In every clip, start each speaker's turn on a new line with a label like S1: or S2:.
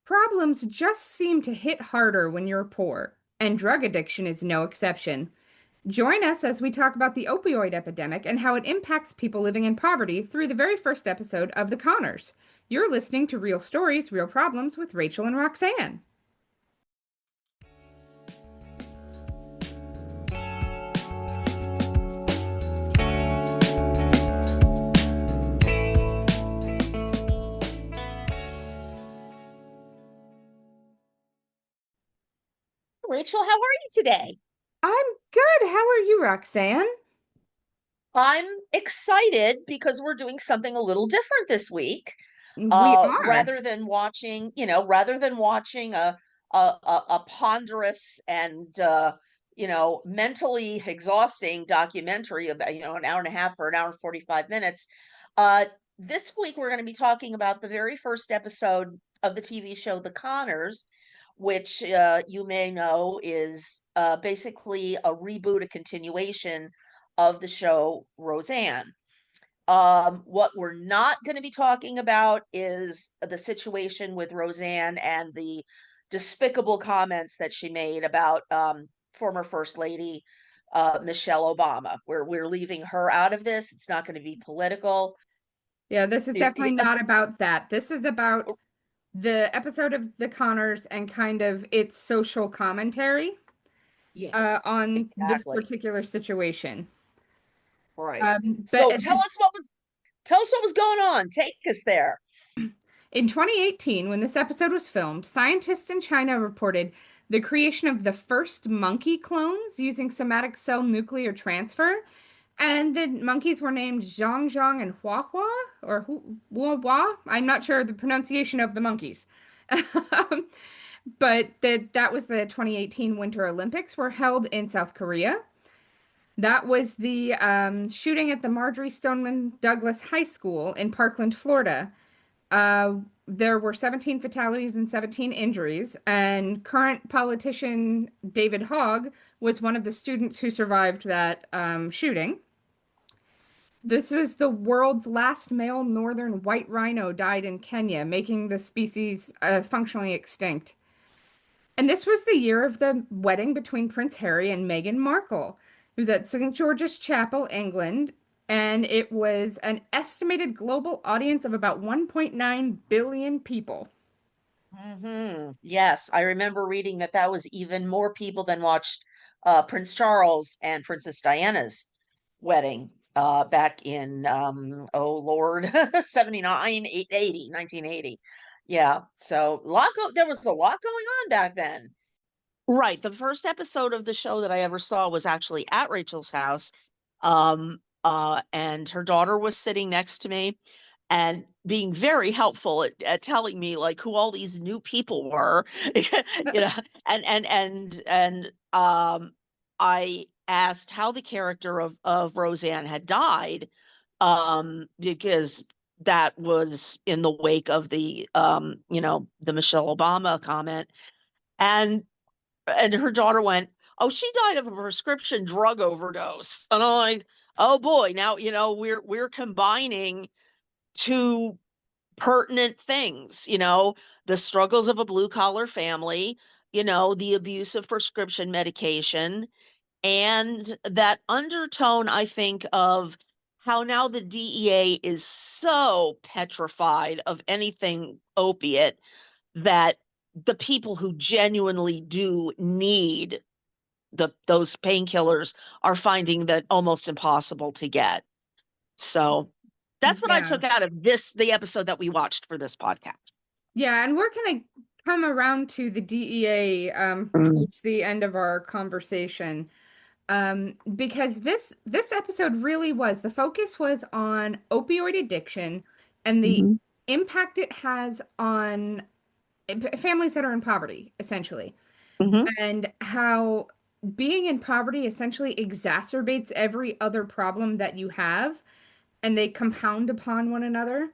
S1: Problems just seem to hit harder when you're poor, and drug addiction is no exception. Join us as we talk about the opioid epidemic and how it impacts people living in poverty through the very first episode of The Conners. You're listening to Real Stories, Real Problems with Rachael and Roxanne.
S2: Rachel, how are you today?
S1: I'm good. How are you, Roxanne?
S2: I'm excited because we're doing something a little different this week.
S1: We are.
S2: Rather than watching a ponderous and mentally exhausting documentary about, an hour and a half or an hour and 45 minutes. Uh, this week we're going to be talking about the very first episode of the TV show The Conners, which you may know is basically a reboot, a continuation of the show Roseanne. What we're not going to be talking about is the situation with Roseanne and the despicable comments that she made about former First Lady Michelle Obama. We're leaving her out of this. It's not going to be political.
S1: Yeah, this is
S2: The-
S1: definitely not about that. This is about the episode of The Conners and kind of its social commentary
S2: yes,
S1: on this
S2: exactly.
S1: particular situation.
S2: Right.
S1: Um, but
S2: So tell us what was going on. Take us there.
S1: In 2018, when this episode was filmed, scientists in China reported the creation of the first monkey clones using somatic cell nuclear transfer. And the monkeys were named Zhang Zhang and Hua Hua, or Hua Hua. I'm not sure the pronunciation of the monkeys. But that was the 2018 Winter Olympics were held in South Korea. That was the shooting at the Marjorie Stoneman Douglas High School in Parkland, Florida. There were 17 fatalities and 17 injuries, and current politician David Hogg was one of the students who survived that shooting. This was the world's last male northern white rhino died in Kenya, making the species functionally extinct. And this was the year of the wedding between Prince Harry and Meghan Markle. It was at St. George's Chapel, England, and it was an estimated global audience of about 1.9 billion people.
S2: Yes, I remember reading that was even more people than watched Prince Charles and Princess Diana's wedding back in oh Lord 79 80 1980. Yeah, so there was a lot going on back then. Right. The first episode of the show that I ever saw was actually at Rachel's house. And her daughter was sitting next to me and being very helpful at telling me like who all these new people were. you know, and I asked how the character of Roseanne had died, because that was in the wake of the Michelle Obama comment. And her daughter went, "Oh, she died of a prescription drug overdose." And I'm like, "Oh boy, now we're combining two pertinent things, the struggles of a blue collar family, the abuse of prescription medication, and that undertone, I think, of how now the DEA is so petrified of anything opiate that the people who genuinely do need those painkillers are finding that almost impossible to get. So that's what I
S1: Yeah.
S2: took out of the episode that we watched for this podcast.
S1: Yeah, and we're gonna come around to the DEA
S2: Mm.
S1: towards the end of our conversation. Because this episode really was the focus was on opioid addiction and the
S2: Mhm.
S1: impact it has on families that are in poverty, essentially,
S2: Mhm.
S1: and how being in poverty essentially exacerbates every other problem that you have, and they compound upon one another.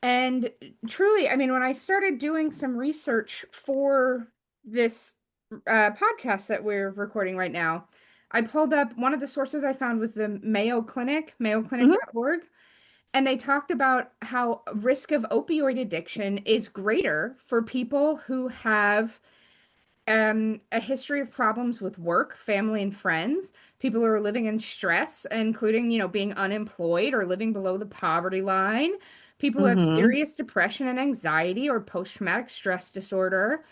S1: And truly, I mean, when I started doing some research for this podcast that we're recording right now, I pulled up one of the sources I found was the Mayo Clinic,
S2: Mhm.
S1: mayoclinic.org. And they talked about how risk of opioid addiction is greater for people who have a history of problems with work, family, and friends, people who are living in stress, including, being unemployed or living below the poverty line, people who have
S2: Hmm.
S1: serious depression and anxiety or post-traumatic stress disorder,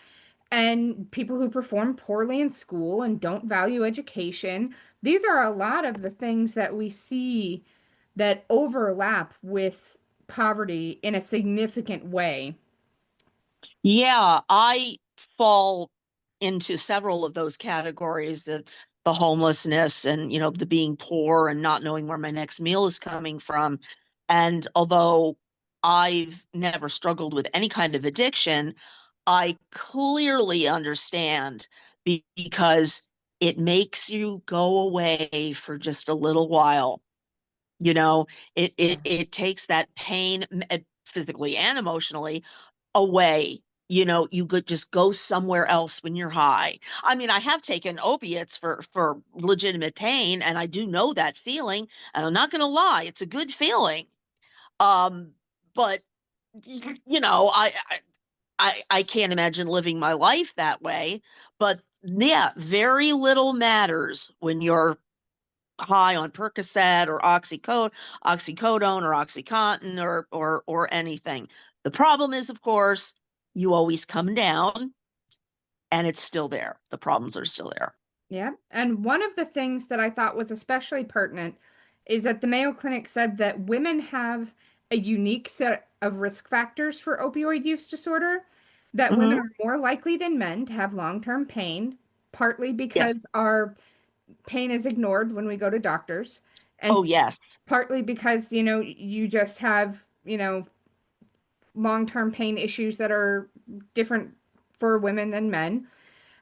S1: and people who perform poorly in school and don't value education. These are a lot of the things that we see that overlap with poverty in a significant way.
S2: Yeah, I fall into several of those categories, the homelessness and, the being poor and not knowing where my next meal is coming from. And although I've never struggled with any kind of addiction, I clearly understand because it makes you go away for just a little while. You know, it takes that pain physically and emotionally away. You could just go somewhere else when you're high. I mean, I have taken opiates for legitimate pain, and I do know that feeling. And I'm not going to lie, it's a good feeling. But I can't imagine living my life that way. But yeah, very little matters when you're high on Percocet or oxycodone or OxyContin or anything. The problem is, of course, you always come down and it's still there. The problems are still there.
S1: Yeah. And one of the things that I thought was especially pertinent is that the Mayo Clinic said that women have a unique set of risk factors for opioid use disorder, that women
S2: Hmm.
S1: are more likely than men to have long-term pain, partly
S2: Yes.
S1: because our pain is ignored when we go to doctors,
S2: Oh,
S1: and
S2: yes.
S1: partly because, you just have, long-term pain issues that are different for women than men.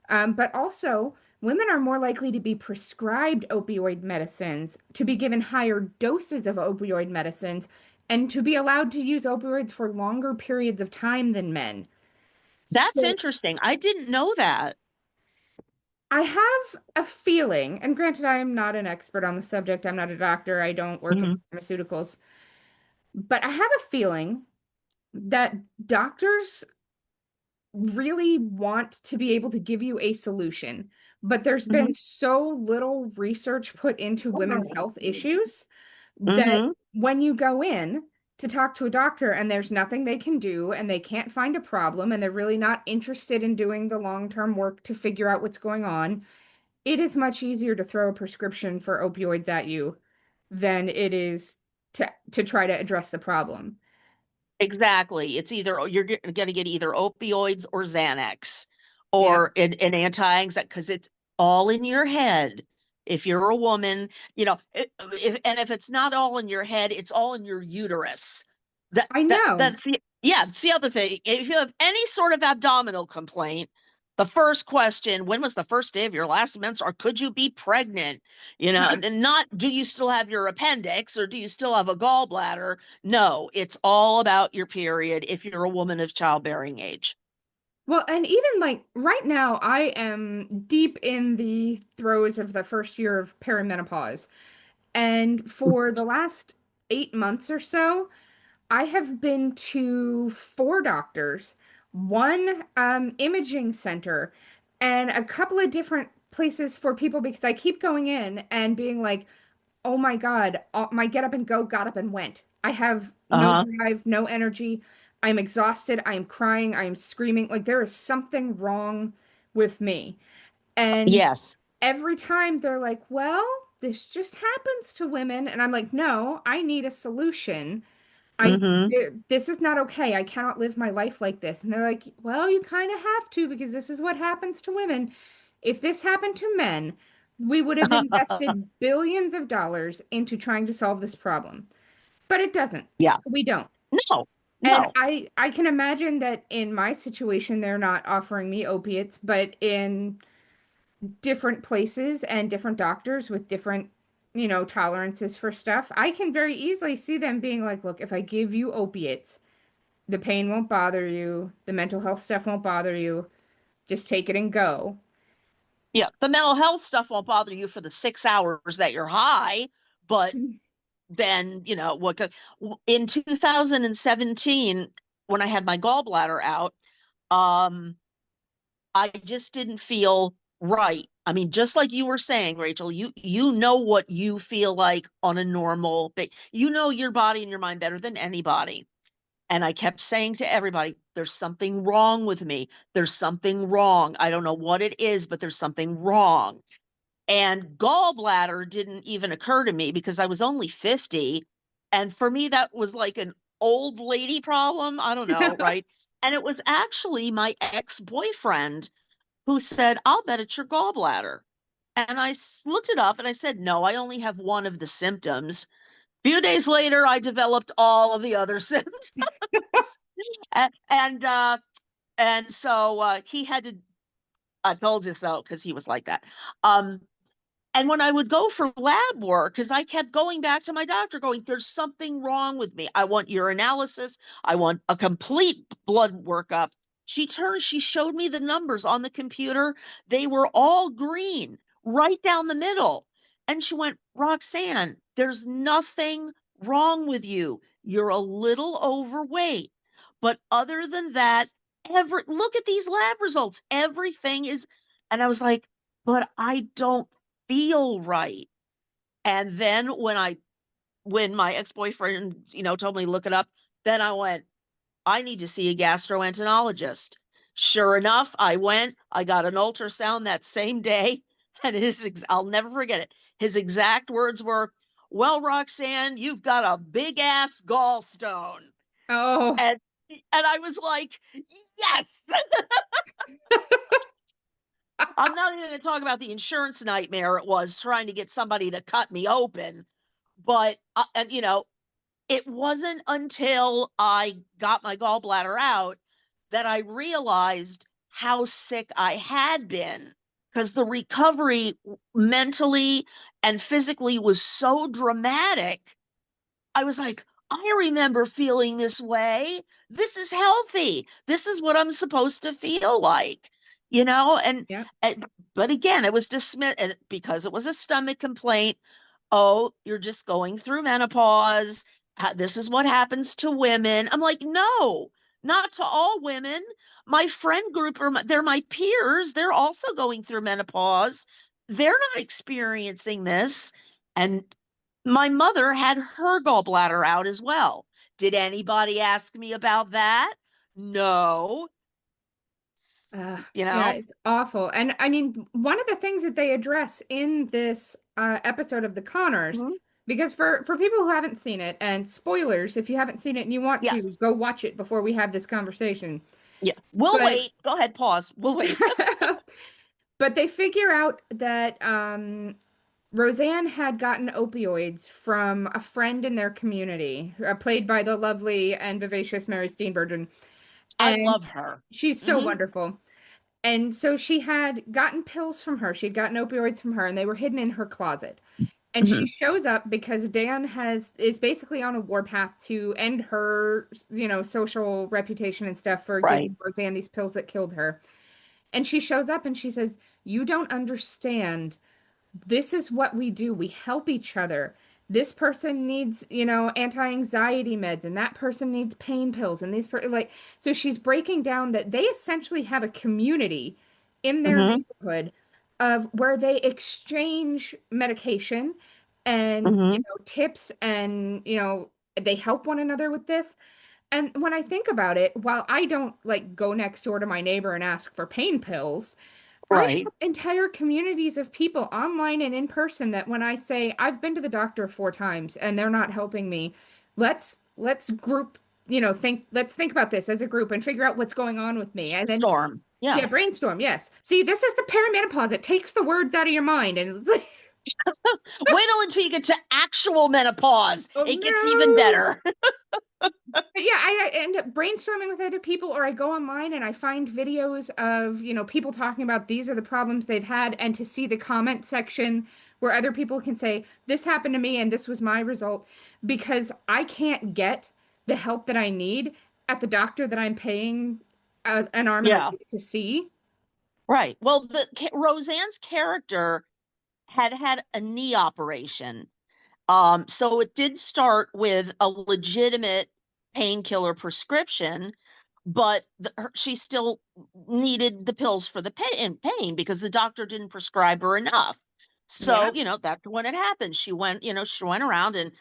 S1: But also, women are more likely to be prescribed opioid medicines, to be given higher doses of opioid medicines, and to be allowed to use opioids for longer periods of time than men.
S2: That's
S1: So
S2: interesting. I didn't know that.
S1: I have a feeling, and granted, I am not an expert on the subject, I'm not a doctor, I don't work in
S2: Hmm.
S1: pharmaceuticals, but I have a feeling that doctors really want to be able to give you a solution, but there's been
S2: Hmm.
S1: so little research put into women's health issues that
S2: Hmm.
S1: when you go in to talk to a doctor and there's nothing they can do and they can't find a problem and they're really not interested in doing the long-term work to figure out what's going on, it is much easier to throw a prescription for opioids at you than it is to try to address the problem.
S2: Exactly. It's either you're going to get either opioids or Xanax
S1: Yeah,
S2: or an anti-anxiety because it's all in your head. If you're a woman, if it's not all in your head, it's all in your uterus. That
S1: I
S2: that
S1: know.
S2: that's the yeah, it's the other thing. If you have any sort of abdominal complaint, the first question, when was the first day of your last menstrual, or could you be pregnant? And not do you still have your appendix or do you still have a gallbladder? No, it's all about your period if you're a woman of childbearing age.
S1: Well, and even like right now, I am deep in the throes of the first year of perimenopause. And for the last 8 months or so, I have been to four doctors, one imaging center, and a couple of different places for people because I keep going in and being like, oh my God, my get up and go got up and went. I have no
S2: Uh-huh.
S1: drive, no energy. I'm exhausted. I am crying. I am screaming. Like there is something wrong with me. And
S2: Yes.
S1: every time they're like, well, this just happens to women. And I'm like, no, I need a solution.
S2: Mm-hmm.
S1: This is not okay. I cannot live my life like this. And they're like, well, you kind of have to because this is what happens to women. If this happened to men, we would have invested billions of dollars into trying to solve this problem. But it doesn't.
S2: Yeah.
S1: We don't.
S2: No,
S1: And
S2: no.
S1: I can imagine that in my situation, they're not offering me opiates, but in different places and different doctors with different, tolerances for stuff, I can very easily see them being like, look, if I give you opiates, the pain won't bother you, the mental health stuff won't bother you, just take it and go.
S2: Yeah. The mental health stuff won't bother you for the 6 hours that you're high, but then, what in 2017, when I had my gallbladder out, um, I just didn't feel right. I mean, just like you were saying, Rachel, you know what you feel like on a normal, but you know your body and your mind better than anybody. And I kept saying to everybody, there's something wrong with me. There's something wrong. I don't know what it is, but there's something wrong. And gallbladder didn't even occur to me because I was only 50. And for me, that was like an old lady problem. I don't know, right? And it was actually my ex-boyfriend who said, I'll bet it's your gallbladder. And I looked it up and I said, no, I only have one of the symptoms. A few days later, I developed all of the other symptoms. And, and so he had to, I told you so, because he was like that. Um, And when I would go for lab work, because I kept going back to my doctor, going, there's something wrong with me. I want urinalysis. I want a complete blood workup. She showed me the numbers on the computer. They were all green, right down the middle. And she went, Roxanne, there's nothing wrong with you. You're a little overweight. But other than that, look at these lab results. Everything is, and I was like, but I don't feel right. And then when my ex-boyfriend, told me to look it up, then I went, I need to see a gastroenterologist. Sure enough, I got an ultrasound that same day, and I'll never forget it. His exact words were, well, Roxanne, you've got a big ass gallstone.
S1: Oh,
S2: And I was like, yes. I'm not even going to talk about the insurance nightmare it was trying to get somebody to cut me open. But, and it wasn't until I got my gallbladder out that I realized how sick I had been, because the recovery mentally and physically was so dramatic. I was like, I remember feeling this way. This is healthy. This is what I'm supposed to feel like, you know?
S1: yeah.
S2: But again, it was dismissed because it was a stomach complaint. Oh, you're just going through menopause. This is what happens to women. I'm like, no, not to all women. My friend group, they're my peers. They're also going through menopause. They're not experiencing this. And my mother had her gallbladder out as well. Did anybody ask me about that? No, you
S1: Yeah,
S2: know?
S1: it's awful. And I mean, one of the things that they address in this episode of The Connors,
S2: Mhm.
S1: because for people who haven't seen it, and spoilers, if you haven't seen it and you want to,
S2: Yes.
S1: go watch it before we have this conversation.
S2: Yeah. We'll
S1: But
S2: wait. Go ahead, pause. We'll wait.
S1: but they figure out that Roseanne had gotten opioids from a friend in their community, played by the lovely and vivacious Mary Steenburgen.
S2: I
S1: And
S2: love her.
S1: she's so
S2: Hmm.
S1: wonderful. And so she had gotten pills from her. She'd gotten opioids from her, and they were hidden in her closet. And she
S2: Hmm.
S1: shows up because Dan is basically on a warpath to end her, social reputation and stuff for
S2: Right.
S1: giving Roseanne these pills that killed her. And she shows up and she says, "You don't understand. This is what we do. We help each other. This person needs, anti-anxiety meds, and that person needs pain pills, and like, so she's breaking down that they essentially have a community in their
S2: Hmm.
S1: neighborhood of where they exchange medication and,
S2: Hmm.
S1: tips and, they help one another with this. And when I think about it, while I don't like go next door to my neighbor and ask for pain pills, I
S2: Right.
S1: have entire communities of people online and in person that when I say I've been to the doctor 4 times and they're not helping me, let's group, let's think about this as a group and figure out what's going on with me. And then
S2: Storm.
S1: yeah,
S2: Yeah.
S1: brainstorm, yes. See, this is the perimenopause. It takes the words out of your mind and it's like,
S2: Wait until you get to actual menopause.
S1: oh
S2: It gets even
S1: no.
S2: better.
S1: But yeah, I end up brainstorming with other people, or I go online and I find videos of, people talking about these are the problems they've had, and to see the comment section where other people can say, this happened to me and this was my result, because I can't get the help that I need at the doctor that I'm paying an arm and a
S2: Yeah.
S1: leg to see.
S2: Right. Well, Roseanne's character had had a knee operation. So it did start with a legitimate painkiller prescription, but she still needed the pills for the pain because the doctor didn't prescribe her enough.
S1: Yeah.
S2: So, that's when it happened. She went around and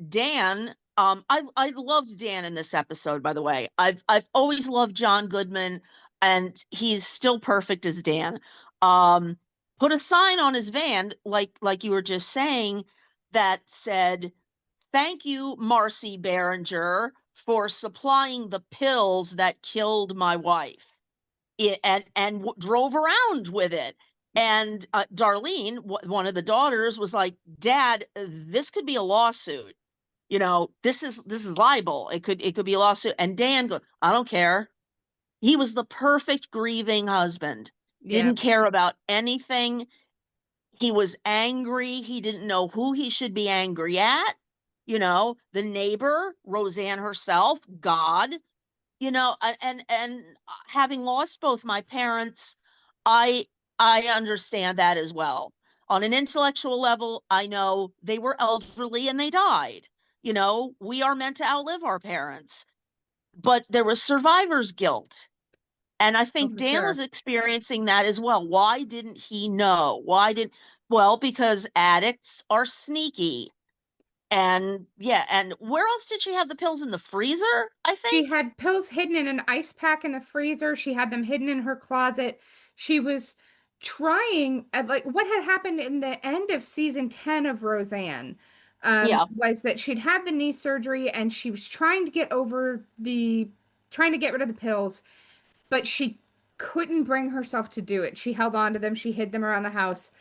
S2: Dan, I loved Dan in this episode, by the way. I've always loved John Goodman, and he's still perfect as Dan. Um, Put a sign on his van, like you were just saying, that said, "Thank you, Marcy Behringer, for supplying the pills that killed my wife," and drove around with it. And Darlene, one of the daughters, was like, "Dad, this could be a lawsuit. This is libel. It could be a lawsuit." And Dan goes, "I don't care." He was the perfect grieving husband.
S1: Yeah.
S2: Didn't care about anything. He was angry. He didn't know who he should be angry at. The neighbor, Roseanne herself, God, and having lost both my parents, I I understand that as well. On an intellectual level, I know they were elderly and they died. We are meant to outlive our parents, but there was survivor's guilt. And I
S1: Oh,
S2: think
S1: for
S2: Dan was
S1: sure.
S2: experiencing that as well. Why didn't he know? Well, because addicts are sneaky. And yeah, and where else did she have the pills in the freezer? I
S1: She
S2: think.
S1: had pills hidden in an ice pack in the freezer. She had them hidden in her closet. She was trying at like what had happened in the end of season 10 of Roseanne
S2: Yeah,
S1: was that she'd had the knee surgery and she was trying to get rid of the pills, but she couldn't bring herself to do it. She held on to them, she hid them around the house,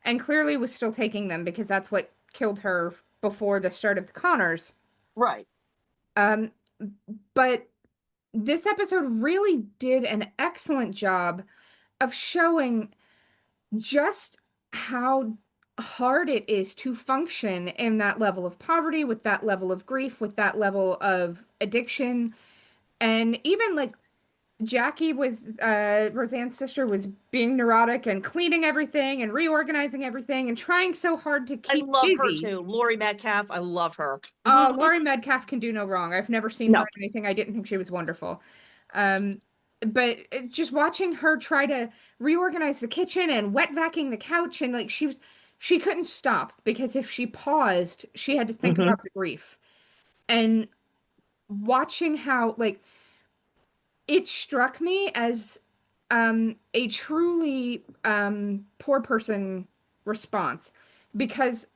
S1: and clearly was still taking them because that's what killed her before the start of the Connors.
S2: right.
S1: Um, but this episode really did an excellent job of showing just how hard it is to function in that level of poverty, with that level of grief, with that level of addiction. And even like Jackie was, Roseanne's sister was being neurotic and cleaning everything and reorganizing everything and trying so hard to
S2: I
S1: keep
S2: love her
S1: busy.
S2: too. Lori Metcalf, I love her. Mhm.
S1: Laurie Metcalf can do no wrong. I've never seen her
S2: No.
S1: in anything. I didn't think she was wonderful. Um, but just watching her try to reorganize the kitchen and wet vacuuming the couch and like she couldn't stop because if she paused, she had to think
S2: Hmm.
S1: about the grief. And watching how like it struck me as a truly poor person response because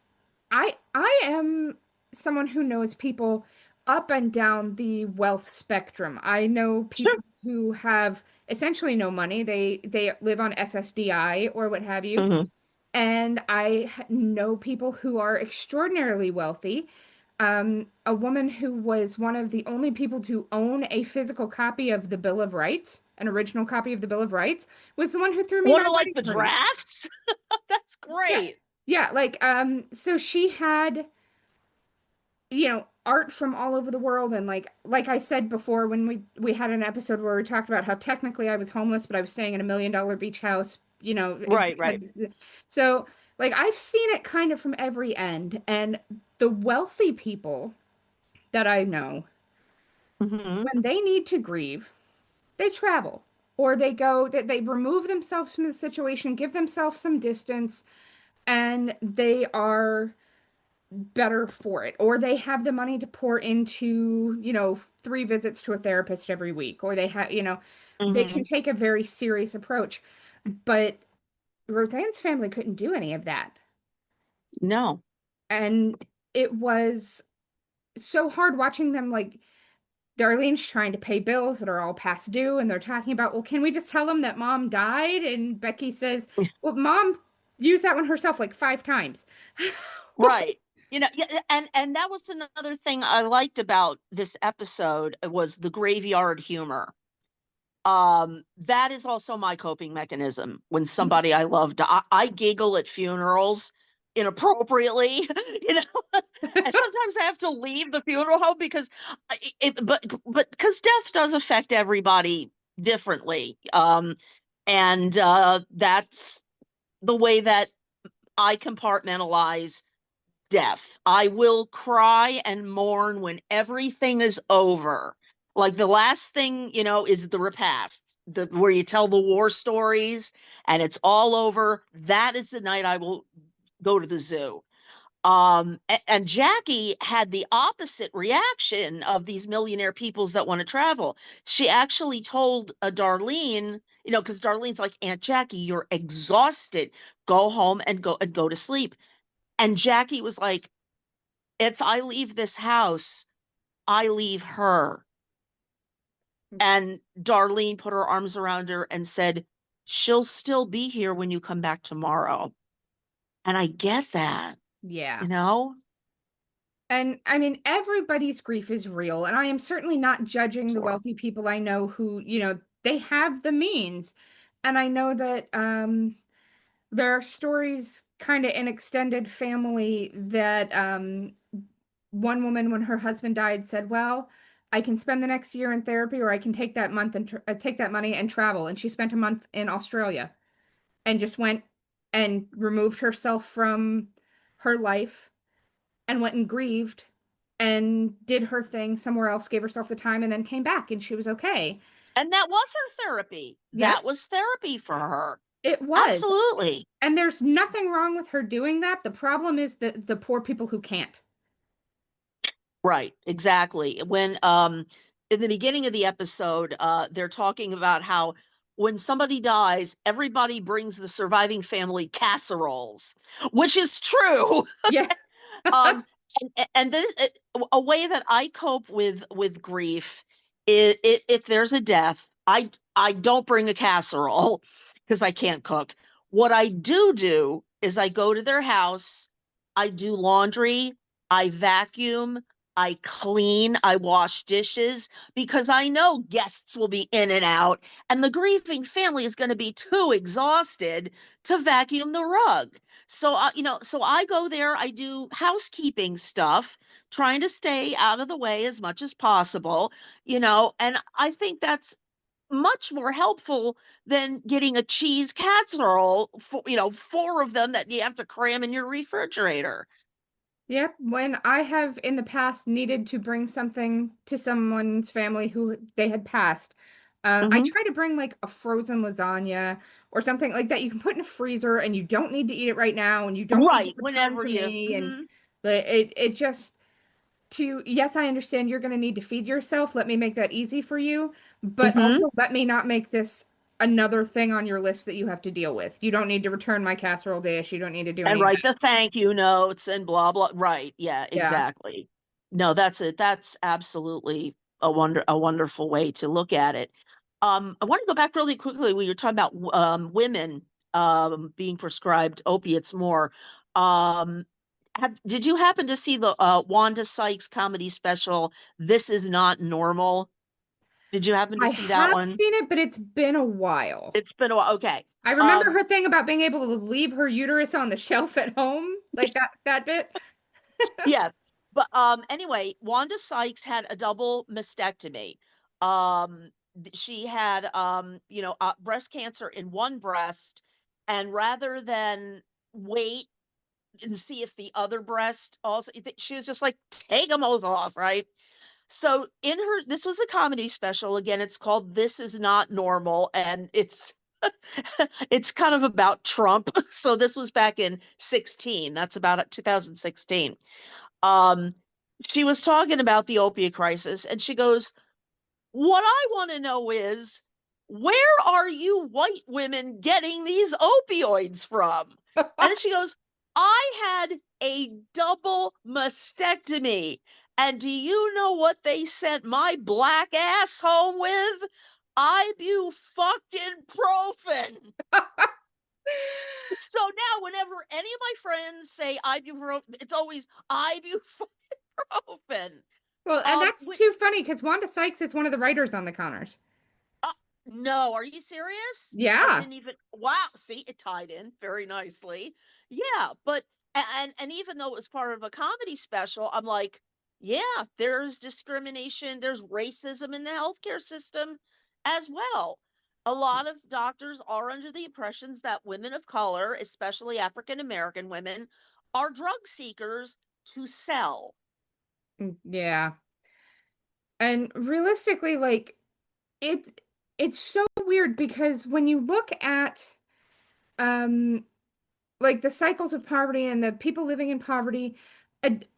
S1: I am someone who knows people up and down the wealth spectrum. I know
S2: Sure.
S1: people who have essentially no money. They live on SSDI or what have you.
S2: Hmm.
S1: And know people who are extraordinarily wealthy. A woman who was one of the only people to own a physical copy of the Bill of Rights, an original copy of the Bill of Rights, was the one who threw me
S2: One
S1: my
S2: of like
S1: wedding
S2: the
S1: party.
S2: drafts. That's
S1: Yeah.
S2: great.
S1: Yeah, like so she had art from all over the world and like I said before when we had an episode where we talked about how technically I was homeless, but I was staying in $1 million beach house,
S2: Right, right.
S1: so like I've seen it kind of from every end, and the wealthy people that I know,
S2: Hmm.
S1: when they need to grieve, they travel or they remove themselves from the situation, give themselves some distance, and they are better for it, or they have the money to pour into 3 visits to a therapist every week, or they can
S2: Hmm.
S1: take a very serious approach. But Roseanne's family couldn't do any of that,
S2: No.
S1: and it was so hard watching them. Like Darlene's trying to pay bills that are all past due, and they're talking about, well, can we just tell them that mom died? And Becky says, well, mom used that one herself like 5 times.
S2: Right. Yeah, and that was another thing I liked about this episode was the graveyard humor. That is also my coping mechanism. When somebody I love, I giggle at funerals inappropriately, you know. And sometimes I have to leave the funeral home because but because death does affect everybody differently. And that's the way that I compartmentalize death. I will cry and mourn when everything is over. Like the last thing, is the repast, where you tell the war stories and it's all over. That is the night I will go to the zoo. And Jackie had the opposite reaction of these millionaire peoples that want to travel. She actually told Darlene, because Darlene's like, Aunt Jackie, you're exhausted. Go home and go to sleep. And Jackie was like, if I leave this house, I leave her. And Darlene put her arms around her and said, she'll still be here when you come back tomorrow. And I get that,
S1: Yeah.
S2: you know?
S1: And I mean, everybody's grief is real, and I am certainly not judging the
S2: Sure.
S1: wealthy people I know who, they have the means. And I know that there are stories kind of in extended family that one woman, when her husband died, said, "Well, I can spend the next year in therapy, or I can take that month and take that money and travel." And she spent a month in Australia and just went and removed herself from her life and went and grieved and did her thing somewhere else, gave herself the time, and then came back and she was okay.
S2: And that was her therapy.
S1: Yep,
S2: That was therapy for her.
S1: it was.
S2: Absolutely.
S1: And there's nothing wrong with her doing that. The problem is the poor people who can't.
S2: Right, exactly. When in the beginning of the episode, they're talking about how when somebody dies, everybody brings the surviving family casseroles, which is true.
S1: Yeah.
S2: Um, and then a way that I cope with grief is, if there's a death, I don't bring a casserole because I can't cook. What I do is I go to their house, I do laundry, I vacuum, I clean, I wash dishes because I know guests will be in and out, and the grieving family is going to be too exhausted to vacuum the rug. So I go there, I do housekeeping stuff, trying to stay out of the way as much as possible, and I think that's much more helpful than getting a cheese casserole for, four of them that you have to cram in your refrigerator.
S1: Yep. When I have in the past needed to bring something to someone's family who they had passed, I
S2: Hmm.
S1: try to bring like a frozen lasagna or something like that you can put in a freezer and you don't need to eat it right now and you don't need to
S2: Right,
S1: return
S2: whenever
S1: to
S2: you,
S1: me. And
S2: mhm.
S1: it just yes, I understand you're going to need to feed yourself. Let me make that easy for you, but
S2: Hmm.
S1: also let me not make this another thing on your list that you have to deal with. You don't need to return my casserole dish. You don't need to do
S2: And
S1: any of
S2: write
S1: that.
S2: the thank you notes and blah blah. Right, yeah,
S1: Yeah.
S2: exactly. No, that's it. That's absolutely a wonderful way to look at it. I want to go back really quickly. We were talking about women being prescribed opiates more. Um, did you happen to see the Wanda Sykes comedy special, This Is Not Normal? Did you happen to
S1: I
S2: see that
S1: have
S2: one?
S1: seen it, but it's been a while.
S2: It's been a while. Okay.
S1: I remember
S2: Um,
S1: her thing about being able to leave her uterus on the shelf at home, like that bit.
S2: yes. But anyway, Wanda Sykes had a double mastectomy. She had breast cancer in one breast, and rather than wait and see if the other breast also, she was just like, take them both off, right? So in her, this was a comedy special. Again, it's called This Is Not Normal, and it's kind of about Trump. So this was back in 16. That's about 2016. um, she was talking about the opiate crisis, and she goes, what I want to know is, where are you white women getting these opioids from? And then she goes, I had a double mastectomy. And do you know what they sent my black ass home with? Ibuprofen. So now, whenever any of my friends say ibuprofen, it's always ibuprofen.
S1: Well, and that's
S2: Which,
S1: too funny because Wanda Sykes is one of the writers on the Connors.
S2: uh, no, are you serious? I
S1: Yeah.
S2: didn't even. Wow, see, it tied in very nicely. Yeah, but and even though it was part of a comedy special, I'm like, yeah, there's discrimination, there's racism in the healthcare system as well. A lot of doctors are under the impressions that women of color, especially African American women, are drug seekers to sell.
S1: Yeah. And realistically, like it it's so weird because when you look at um like the cycles of poverty and the people living in poverty,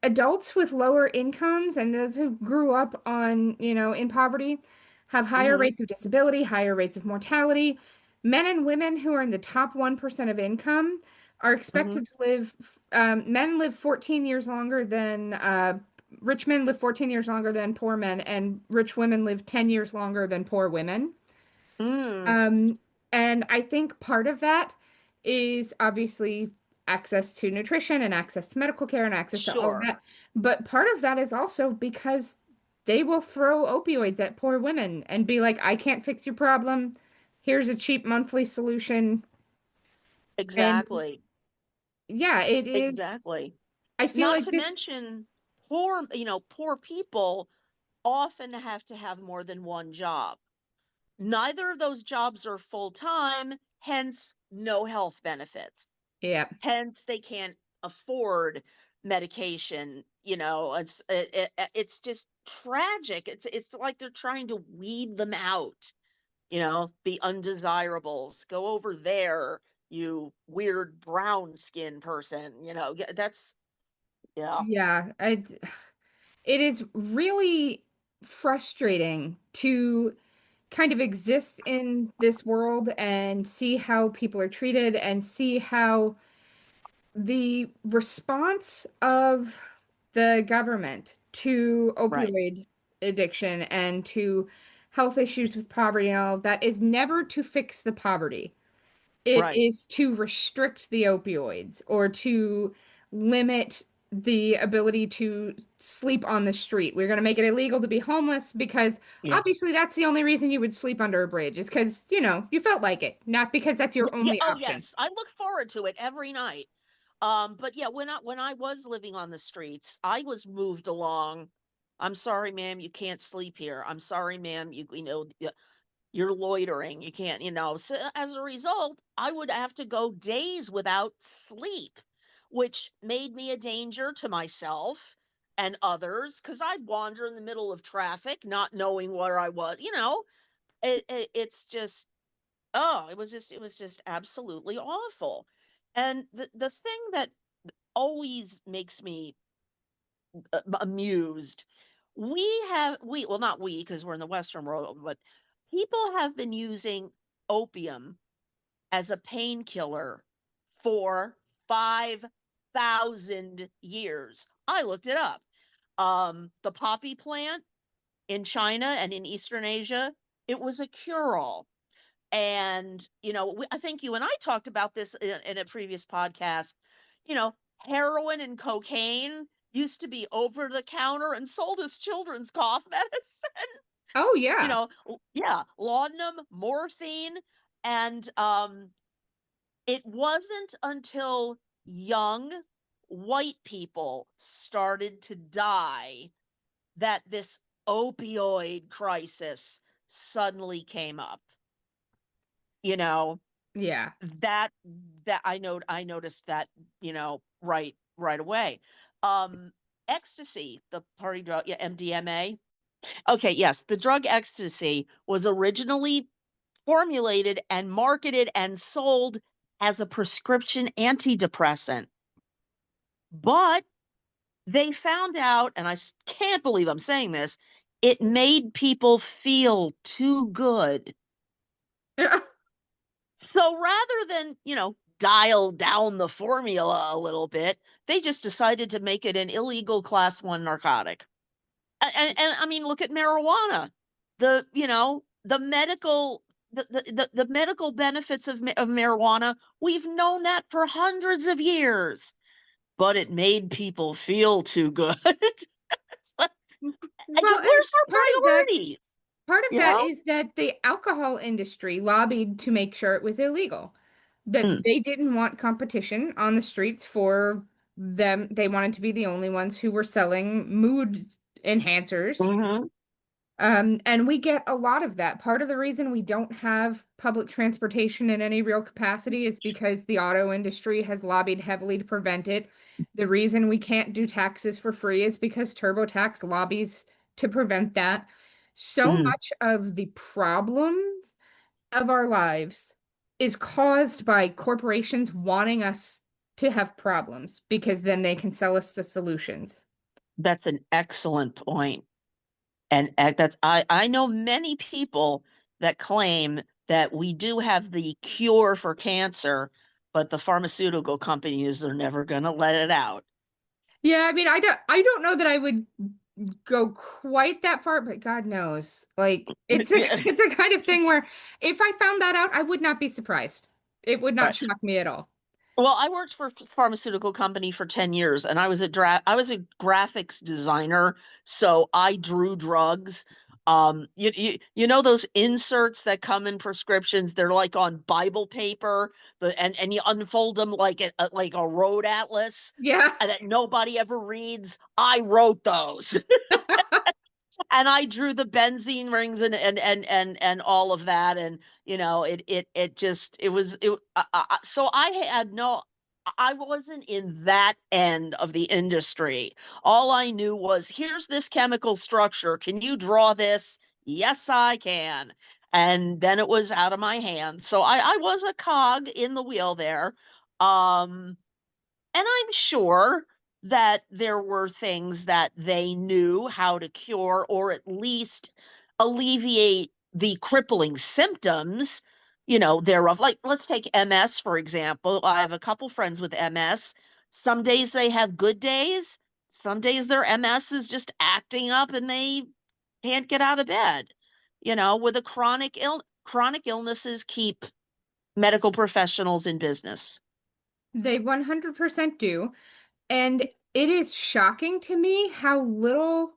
S1: adults with lower incomes and those who grew up on, in poverty have higher
S2: Hmm.
S1: rates of disability, higher rates of mortality. Men and women who are in the top 1% of income are
S2: Hmm.
S1: expected to live, men live 14 years longer than, rich men live 14 years longer than poor men, and rich women live 10 years longer than poor women.
S2: Mm,
S1: Um, and I think part of that is obviously access to nutrition and access to medical care and access to all of
S2: sure.
S1: that. But part of that is also because they will throw opioids at poor women and be like, I can't fix your problem. Here's a cheap monthly solution. And
S2: Exactly.
S1: yeah, it is.
S2: Exactly.
S1: I feel
S2: Not
S1: like
S2: to
S1: this,
S2: mention poor people often have to have more than one job. Neither of those jobs are full time, hence no health benefits.
S1: yeah,
S2: Hence they can't afford medication. It's just tragic. It's like they're trying to weed them out, the undesirables. Go over there, you weird brown skin person. That's yeah,
S1: yeah. It is really frustrating to kind of exist in this world and see how people are treated and see how the response of the government to
S2: right,
S1: opioid addiction and to health issues with poverty and all of that is never to fix the poverty. It
S2: right.
S1: is to restrict the opioids or to limit the ability to sleep on the street. We're going to make it illegal to be homeless because
S2: Yeah.
S1: obviously that's the only reason you would sleep under a bridge is because, you felt like it, not because that's your
S2: Yeah,
S1: only
S2: oh
S1: option.
S2: yes. I look forward to it every night. But yeah, when I was living on the streets, I was moved along. I'm sorry, ma'am, you can't sleep here. I'm sorry, ma'am, you're loitering. You can't. So as a result, I would have to go days without sleep, which made me a danger to myself and others because I'd wander in the middle of traffic, not knowing where I was. It's just, oh, it was just absolutely awful. And the thing that always makes me amused, well, not we, because we're in the Western world, but people have been using opium as a painkiller for 5,000 years. I looked it up. The poppy plant in China and in Eastern Asia, it was a cure-all. And I think you and I talked about this in a previous podcast. Heroin and cocaine used to be over the counter and sold as children's cough medicine.
S1: Oh, yeah.
S2: Yeah, laudanum, morphine. And it wasn't until young white people started to die that this opioid crisis suddenly came up. you know
S1: Yeah.
S2: that that I noticed that, right away. um Ecstasy, the party drug, yeah, MDMA. Okay, yes, the drug ecstasy was originally formulated and marketed and sold as a prescription antidepressant, but they found out, and can't believe I'm saying this, it made people feel too good. So rather than, dial down the formula a little bit, they just decided to make it an illegal class one narcotic. And I mean, look at marijuana. The medical the medical benefits of marijuana, we've known that for hundreds of years, but it made people feel too good. It's like,
S1: Well, and
S2: where's our priorities?
S1: part of
S2: You
S1: that
S2: know?
S1: is that the alcohol industry lobbied to make sure it was illegal. That
S2: Mm,
S1: they didn't want competition on the streets for them. They wanted to be the only ones who were selling mood enhancers.
S2: mhm.
S1: And we get a lot of that. Part of the reason we don't have public transportation in any real capacity is because the auto industry has lobbied heavily to prevent it. The reason we can't do taxes for free is because TurboTax lobbies to prevent that. So
S2: Mm,
S1: much of the problems of our lives is caused by corporations wanting us to have problems because then they can sell us the solutions.
S2: that's an excellent point. And that's I know many people that claim that we do have the cure for cancer, but the pharmaceutical companies are never going to let it out.
S1: Yeah, I mean, I don't know that I would go quite that far, but God knows. Like it's a it's a kind of thing where if I found that out, I would not be surprised. It would not
S2: Right.
S1: shock me at all.
S2: Well, I worked for a pharmaceutical company for 10 years and I was a graphics designer, so I drew drugs. You know those inserts that come in prescriptions, they're like on Bible paper, and you unfold them like a road atlas
S1: Yeah.
S2: that nobody ever reads. I wrote those. And I drew the benzene rings and all of that, and it just it was it. So I had no, I wasn't in that end of the industry. All I knew was here's this chemical structure. Can you draw this? Yes, I can. And then it was out of my hands. So I was a cog in the wheel there. Um, and I'm sure that there were things that they knew how to cure or at least alleviate the crippling symptoms, thereof. Like, let's take MS, for example. I have a couple friends with MS. Some days they have good days, some days their MS is just acting up and they can't get out of bed. With a chronic illnesses keep medical professionals in business.
S1: They 100% do. And it is shocking to me how little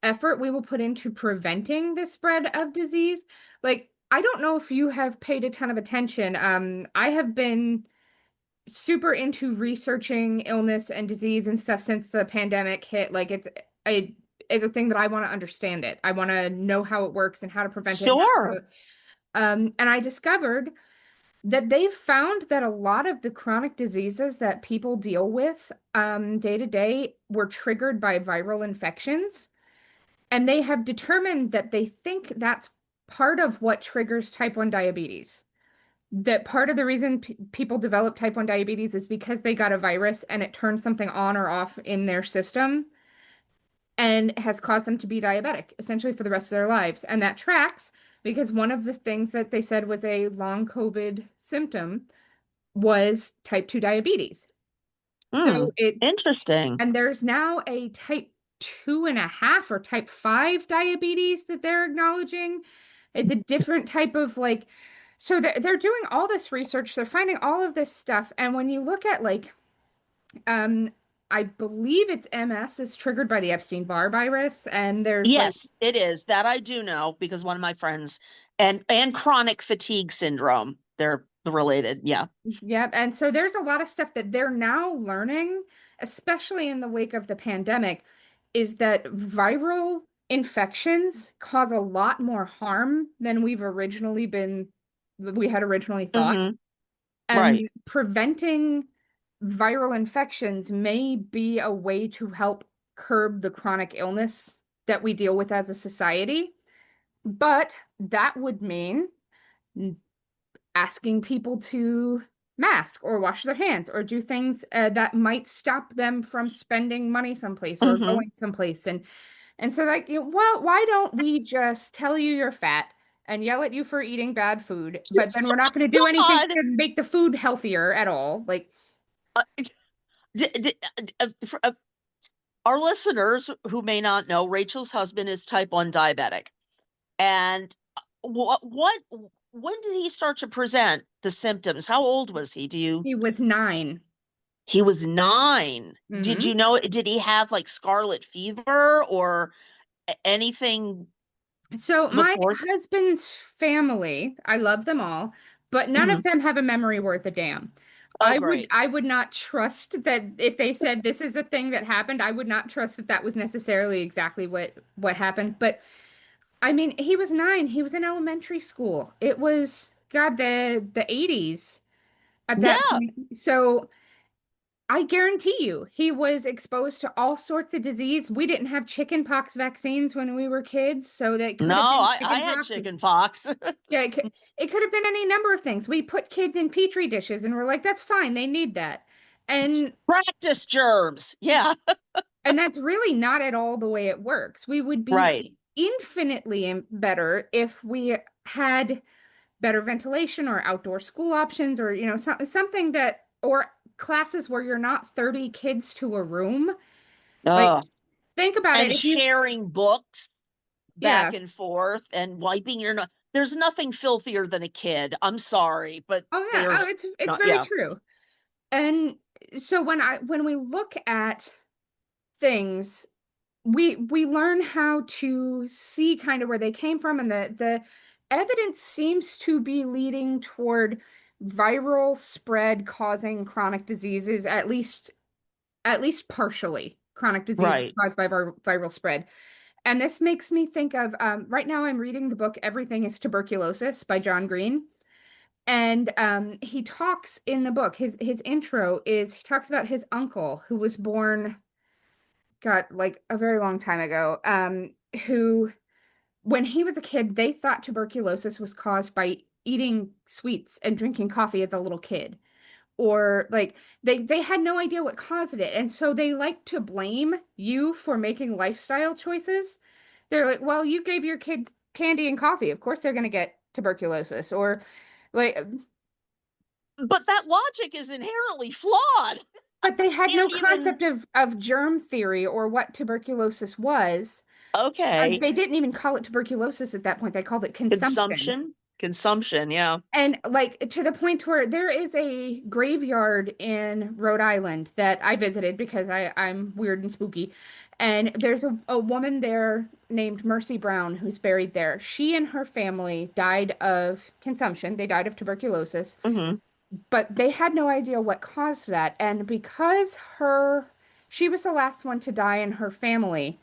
S1: effort we will put into preventing the spread of disease. Like, I don't know if you have paid a ton of attention. I have been super into researching illness and disease and stuff since the pandemic hit. Like a is a thing that I want to understand it. I want to know how it works and how to prevent it.
S2: Sure.
S1: And I discovered that they've found that a lot of the chronic diseases that people deal with day to day were triggered by viral infections. And they have determined that they think that's part of what triggers type 1 diabetes. That part of the reason people develop type 1 diabetes is because they got a virus and it turned something on or off in their system and has caused them to be diabetic essentially for the rest of their lives. And that tracks because one of the things that they said was a long COVID symptom was type 2 diabetes. So
S2: Hmm.
S1: it,
S2: Interesting.
S1: and there's now a type 2.5 or type 5 diabetes that they're acknowledging. It's a different type of like, so they're doing all this research, they're finding all of this stuff. And when you look at like, um, I believe it's MS is triggered by the Epstein-Barr virus, and there's like,
S2: Yes, it is. That I do know because one of my friends and chronic fatigue syndrome, they're related. Yeah.
S1: yeah, and so there's a lot of stuff that they're now learning, especially in the wake of the pandemic, is that viral infections cause a lot more harm than we had originally thought.
S2: Hmm. Right.
S1: And preventing viral infections may be a way to help curb the chronic illness that we deal with as a society. But that would mean asking people to mask or wash their hands or do things that might stop them from spending money someplace or
S2: Hmm.
S1: going someplace. And so like, well, why don't we just tell you you're fat and yell at you for eating bad food, but then we're not going to do anything
S2: God,
S1: to make the food healthier at all. Like,
S2: uh, d d for, our listeners who may not know, Rachel's husband is type 1 diabetic. And what when did he start to present the symptoms? How old was he?
S1: he was 9.
S2: He was 9. Did
S1: Hmm.
S2: you know, did he have like scarlet fever or anything
S1: So my
S2: before?
S1: husband's family, I love them all, but none of
S2: Mhm.
S1: them have a memory worth a damn.
S2: Oh,
S1: I would
S2: great.
S1: I would not trust that if they said this is a thing that happened, I would not trust that that was necessarily exactly what happened. But I mean, he was 9. He was in elementary school. It was, God, the 80s at that
S2: Yeah.
S1: point. So I guarantee you, he was exposed to all sorts of disease. We didn't have chicken pox vaccines when we were kids, so that
S2: No,
S1: could have been
S2: I
S1: chicken
S2: had
S1: pox.
S2: chicken pox.
S1: Yeah, it could have been any number of things. We put kids in petri dishes and we're like, that's fine, they need that. And
S2: Practice germs. Yeah.
S1: and that's really not at all the way it works. We would
S2: Right.
S1: be infinitely better if we had better ventilation or outdoor school options or something that or classes where you're not 30 kids to a room. Like
S2: Oh,
S1: think about it
S2: and
S1: if you
S2: sharing books
S1: yeah.
S2: back and forth and wiping your nose. There's nothing filthier than a kid. I'm sorry, but
S1: Oh yeah, oh
S2: there's
S1: it's
S2: not,
S1: very
S2: yeah.
S1: true. And so when we look at things we learn how to see kind of where they came from, and the evidence seems to be leading toward viral spread causing chronic diseases, at least partially chronic diseases
S2: Right.
S1: caused by viral spread. And this makes me think of right now I'm reading the book Everything is Tuberculosis by John Green. And he talks in the book, his intro is he talks about his uncle who was born, got like a very long time ago, who when he was a kid, they thought tuberculosis was caused by eating sweets and drinking coffee as a little kid. Or like they had no idea what caused it. And so they like to blame you for making lifestyle choices. They're like, well, you gave your kids candy and coffee. Of course they're going to get tuberculosis. Or like,
S2: But that logic is inherently flawed.
S1: but they had
S2: Can't
S1: no
S2: even,
S1: concept of germ theory or what tuberculosis was.
S2: okay.
S1: They didn't even call it tuberculosis at that point. They called it consumption.
S2: Consumption, yeah.
S1: And like to the point where there is a graveyard in Rhode Island that I visited because I'm weird and spooky. And there's a woman there named Mercy Brown who's buried there. She and her family died of consumption. They died of tuberculosis,
S2: Hmm.
S1: but they had no idea what caused that. And because she was the last one to die in her family,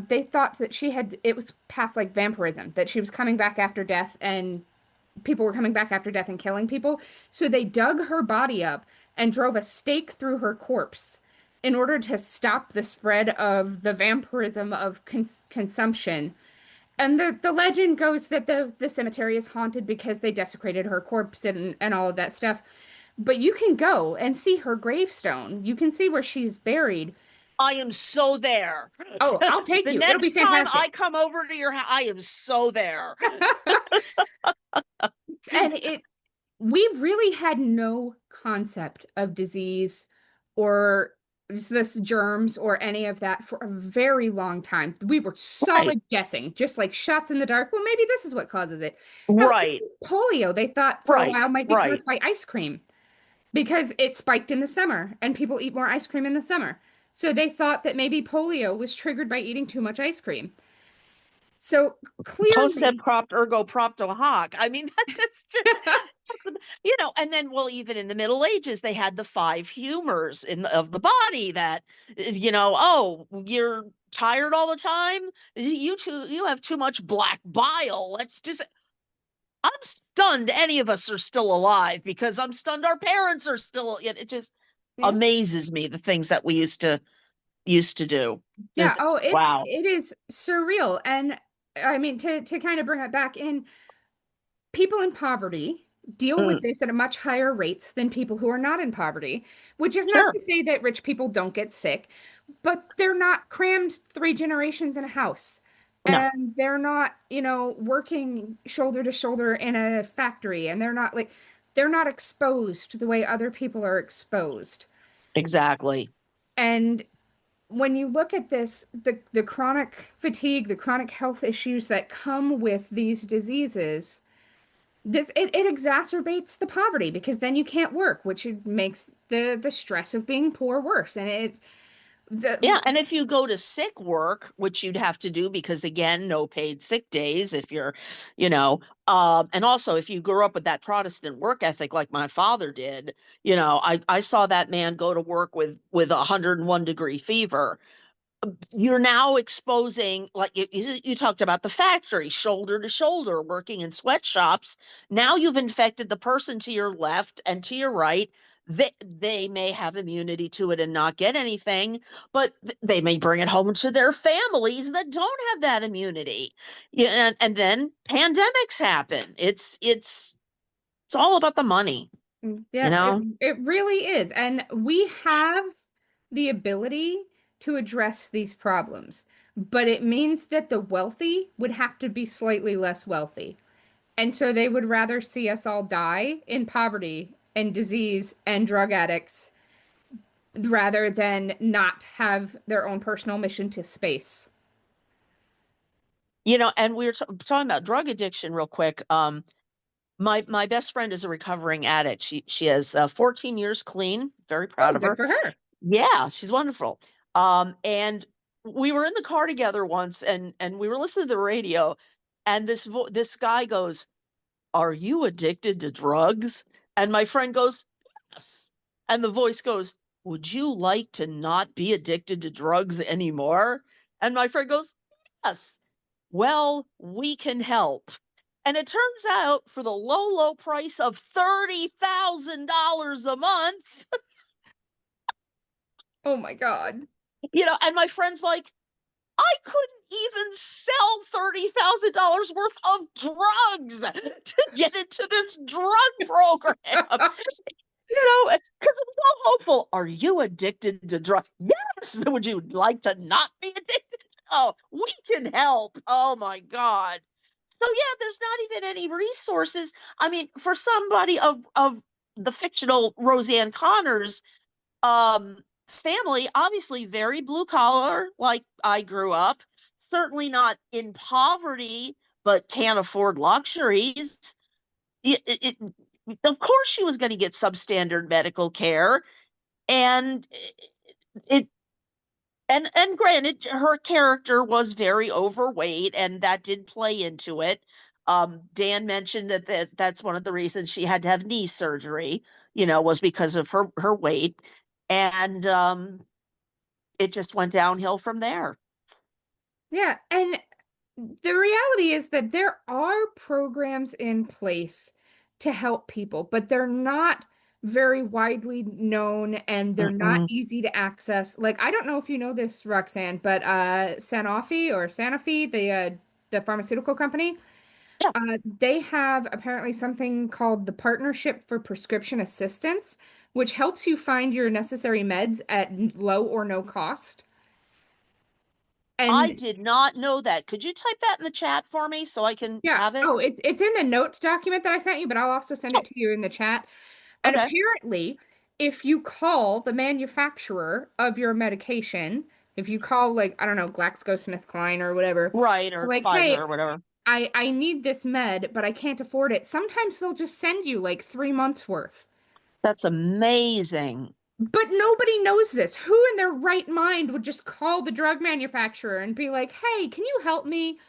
S1: they thought that it was past like vampirism, that she was coming back after death and people were coming back after death and killing people. So they dug her body up and drove a stake through her corpse in order to stop the spread of the vampirism of consumption. And the legend goes that the cemetery is haunted because they desecrated her corpse and all of that stuff. But you can go and see her gravestone. You can see where she's buried.
S2: I am so there.
S1: Oh, I'll take
S2: The
S1: you. It'll be
S2: next time
S1: fantastic.
S2: I come over to your house, I am so there.
S1: And we really had no concept of disease or this germs or any of that for a very long time. We were
S2: Right.
S1: solid guessing, just like shots in the dark. Well, maybe this is what causes it. Hell,
S2: Right.
S1: polio, they thought for a
S2: Right.
S1: while might be
S2: Right.
S1: caused by ice cream because it spiked in the summer and people eat more ice cream in the summer. So they thought that maybe polio was triggered by eating too much ice cream. So
S2: Concept
S1: clearly,
S2: prompt ergo propto hoc. I mean, that's just, and then, well, even in the Middle Ages, they had the five humors of the body that, oh, you're tired all the time. You have too much black bile. Let's just, I'm stunned any of us are still alive because I'm stunned our parents are still, it just
S1: yeah.
S2: amazes me the things that we used to do.
S1: Yeah,
S2: Just,
S1: oh,
S2: wow.
S1: it is surreal. And I mean to kind of bring it back in, people in poverty deal with
S2: Mm,
S1: this at a much higher rate than people who are not in poverty, which is not
S2: sure.
S1: to say that rich people don't get sick, but they're not crammed 3 generations in a house.
S2: No,
S1: And they're not, working shoulder to shoulder in a factory, and they're not exposed the way other people are exposed.
S2: exactly.
S1: And when you look at this, the chronic fatigue, the chronic health issues that come with these diseases, it exacerbates the poverty because then you can't work, which makes the stress of being poor worse. And
S2: Yeah,
S1: the
S2: and if you go to sick work, which you'd have to do because again, no paid sick days if you're, and also if you grew up with that Protestant work ethic like my father did, I saw that man go to work with 101 degree fever. you're now exposing, like you talked about the factory, shoulder to shoulder, working in sweatshops. Now you've infected the person to your left and to your right. They may have immunity to it and not get anything, but they may bring it home to their families that don't have that immunity. Yeah, and then pandemics happen. It's all about the money, you
S1: Yeah, it
S2: know?
S1: it really is. And we have the ability to address these problems, but it means that the wealthy would have to be slightly less wealthy. And so they would rather see us all die in poverty and disease and drug addicts rather than not have their own personal mission to space.
S2: And we were talking about drug addiction real quick. My best friend is a recovering addict. She has 14 years clean. Very proud
S1: Oh,
S2: of
S1: good
S2: her.
S1: for her.
S2: Yeah, she's wonderful. And we were in the car together once, and we were listening to the radio, and this guy goes, "Are you addicted to drugs?" And my friend goes, "Yes." And the voice goes, "Would you like to not be addicted to drugs anymore?" And my friend goes, "Yes." Well, we can help. And it turns out for the low, low price of $30,000 a month,
S1: Oh my God.
S2: and my friend's like, I couldn't even sell $30,000 worth of drugs to get into this drug program. Because it was all hopeful. Are you addicted to drugs? Yes. Would you like to not be addicted? Oh, we can help. Oh my God. So yeah, there's not even any resources. I mean, for somebody of the fictional Roseanne Connor's family, obviously very blue collar, like I grew up, certainly not in poverty, but can't afford luxuries. Of course, she was going to get substandard medical care, and it and granted, her character was very overweight, and that did play into it. Dan mentioned that's one of the reasons she had to have knee surgery, was because of her weight, and it just went downhill from there.
S1: Yeah, and the reality is that there are programs in place to help people, but they're not very widely known and they're not
S2: Mm-mm.
S1: easy to access. Like, I don't know if you know this, Roxanne, but Sanofi, the pharmaceutical company,
S2: Yeah,
S1: they have apparently something called the Partnership for Prescription Assistance, which helps you find your necessary meds at low or no cost.
S2: I
S1: And
S2: did not know that. Could you type that in the chat for me so I can
S1: yeah,
S2: have it?
S1: oh, it's in the notes document that I sent you, but I'll also send
S2: Oh,
S1: it to you in the chat. And
S2: okay.
S1: apparently, if you call the manufacturer of your medication, if you call like, I don't know, GlaxoSmithKline or whatever,
S2: Right, or
S1: like,
S2: Pfizer
S1: hey,
S2: or whatever.
S1: I need this med, but I can't afford it. Sometimes they'll just send you like 3 months worth.
S2: That's amazing.
S1: But nobody knows this. Who in their right mind would just call the drug manufacturer and be like, "Hey, can you help me?"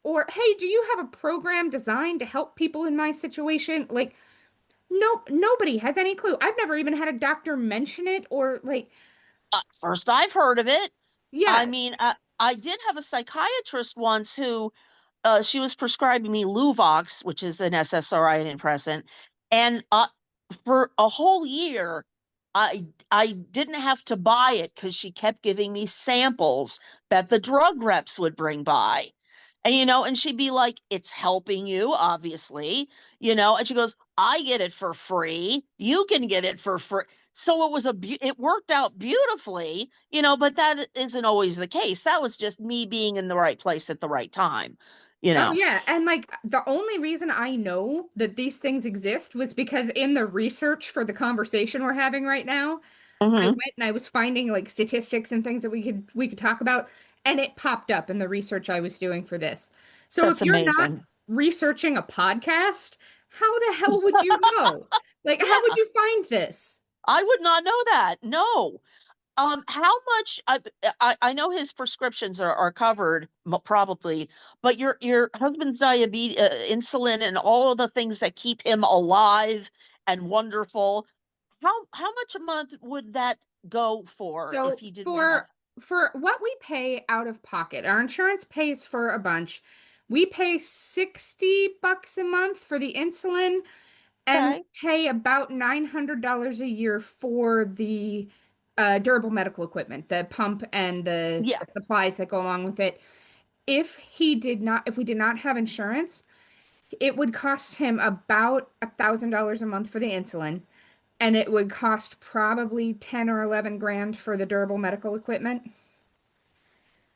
S1: Or, "Hey, do you have a program designed to help people in my situation?" Like, no, nobody has any clue. I've never even had a doctor mention it or like,
S2: First I've heard of it. I
S1: yeah.
S2: mean, I did have a psychiatrist once who she was prescribing me Luvox, which is an SSRI antidepressant, and for a whole year, I didn't have to buy it because she kept giving me samples that the drug reps would bring by, and she'd be like, "It's helping you, obviously," and she goes, "I get it for free. You can get it for free." So it worked out beautifully, but that isn't always the case. That was just me being in the right place at the right time, you
S1: Oh
S2: know.
S1: yeah, and like the only reason I know that these things exist was because in the research for the conversation we're having right now, I
S2: Hmm.
S1: went and I was finding like statistics and things that we could talk about, and it popped up in the research I was doing for this. So if
S2: That's
S1: you're not
S2: amazing.
S1: researching a podcast, how the hell would you know? Like, how would
S2: Yeah,
S1: you find this?
S2: I would not know that. No. How much I know his prescriptions are covered probably, but your husband's diabetes, insulin, and all of the things that keep him alive and wonderful. How much a month would that go for if
S1: So
S2: he didn't
S1: for
S2: have?
S1: for what we pay out of pocket, our insurance pays for a bunch. We pay $60 a month for the insulin and
S2: Okay.
S1: pay about $900 a year for the durable medical equipment, the pump and
S2: Yeah,
S1: the supplies that go along with it. If we did not have insurance, it would cost him about $1,000 a month for the insulin, and it would cost probably 10 or 11 grand for the durable medical equipment.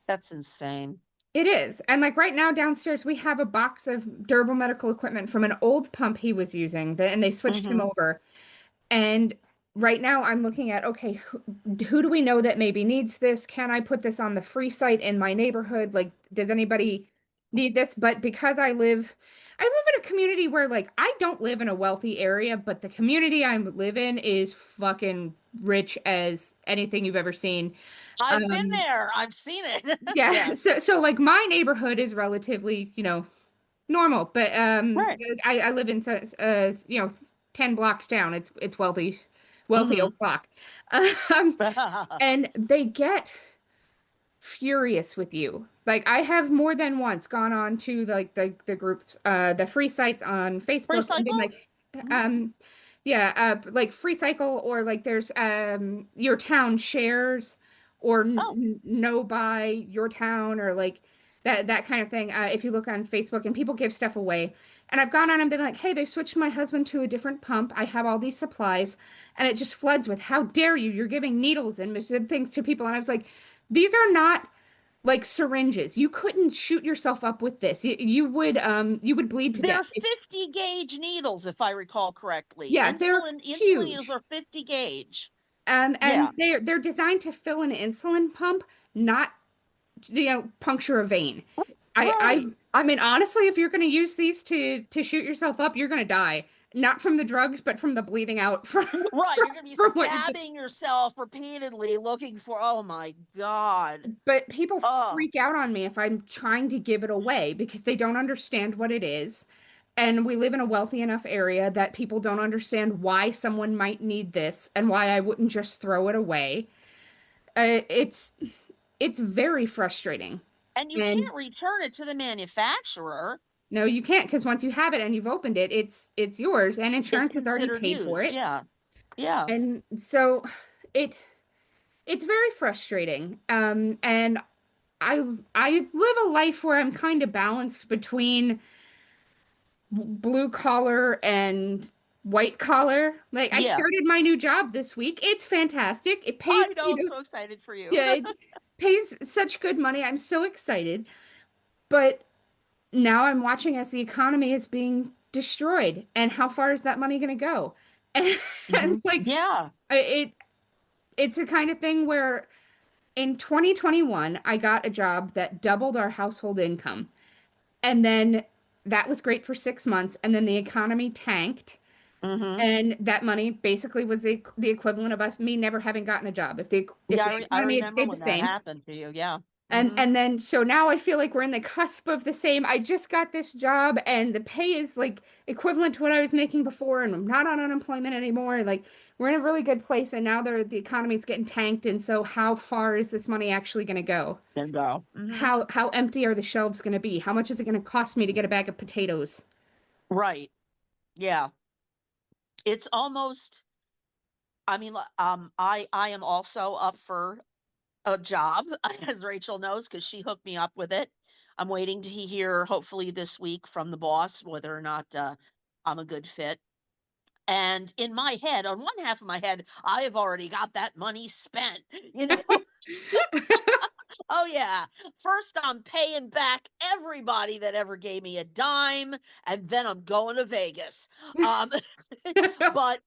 S2: that's insane.
S1: It is. And like right now downstairs, we have a box of durable medical equipment from an old pump he was using, and they switched him
S2: Hmm.
S1: over. And right now I'm looking at, okay, who do we know that maybe needs this? Can I put this on the free site in my neighborhood? Like, does anybody need this? But because I live in a community where like I don't live in a wealthy area, but the community I live in is fucking rich as anything you've ever seen.
S2: I've been
S1: Um,
S2: there. I've seen it.
S1: yeah,
S2: Yeah.
S1: so like my neighborhood is relatively, normal, but
S2: Right.
S1: I live in 10 blocks down. It's wealthy
S2: Hmm.
S1: old block. Um, and they get furious with you. Like I have more than once gone on to like the groups, the free sites on Facebook and been
S2: Recycle?
S1: like,
S2: Mhm.
S1: um, yeah, like free cycle or like there's your town shares or
S2: Oh,
S1: no buy your town or like that kind of thing. If you look on Facebook and people give stuff away, and I've gone on and been like, hey, they've switched my husband to a different pump. I have all these supplies, and it just floods with, how dare you? You're giving needles and things to people, and I was like, these are not like syringes. You couldn't shoot yourself up with this. You would bleed to death.
S2: they're 50 gauge needles, if I recall correctly.
S1: Yeah, they're
S2: Insulin needles
S1: huge.
S2: are 50 gauge.
S1: And
S2: Yeah.
S1: they're designed to fill an insulin pump, not puncture a vein. I I
S2: Right.
S1: I mean honestly, if you're going to use these to shoot yourself up, you're going to die. Not from the drugs, but from the bleeding out
S2: Right. You're going to be
S1: from what you.
S2: stabbing yourself repeatedly looking for, oh my God.
S1: But people
S2: Oh,
S1: freak out on me if I'm trying to give it away because they don't understand what it is. And we live in a wealthy enough area that people don't understand why someone might need this and why I wouldn't just throw it away. It's very frustrating.
S2: and you
S1: And
S2: can't return it to the manufacturer.
S1: no, you can't because once you have it and you've opened it, it's yours and
S2: It's
S1: insurance has already
S2: considered
S1: paid for
S2: used.
S1: it.
S2: Yeah. Yeah.
S1: And so it it's very frustrating. And I live a life where I'm kind of balanced between blue collar and white collar. Like I
S2: Yeah.
S1: started my new job this week. It's fantastic. It pays,
S2: I know. I'm so excited for you.
S1: yeah, it pays such good money. I'm so excited. But now I'm watching as the economy is being destroyed. And how far is that money going to go? And,
S2: Hmm.
S1: like
S2: Yeah.
S1: it's the kind of thing where in 2021 I got a job that doubled our household income. And then that was great for 6 months. And then the economy tanked.
S2: Hmm.
S1: And that money basically was the equivalent of us me never having gotten a job. If
S2: Yeah.
S1: the
S2: I
S1: economy had
S2: remember
S1: stayed the
S2: when that
S1: same.
S2: happened to you. Yeah.
S1: And
S2: Hmm.
S1: and then so now I feel like we're in the cusp of the same. I just got this job and the pay is like equivalent to what I was making before, and I'm not on unemployment anymore. Like we're in a really good place, and now the economy's getting tanked. And so how far is this money actually going to go?
S2: Bingo. Hmm.
S1: How empty are the shelves going to be? How much is it going to cost me to get a bag of potatoes?
S2: Right. Yeah. It's almost, I mean, I am also up for a job, as Rachel knows, because she hooked me up with it. I'm waiting to hear, hopefully this week, from the boss whether or not I'm a good fit. And in my head, on one half of my head, I have already got that money spent. You know, oh yeah. First, I'm paying back everybody that ever gave me a dime, and then I'm going to Vegas. Um, but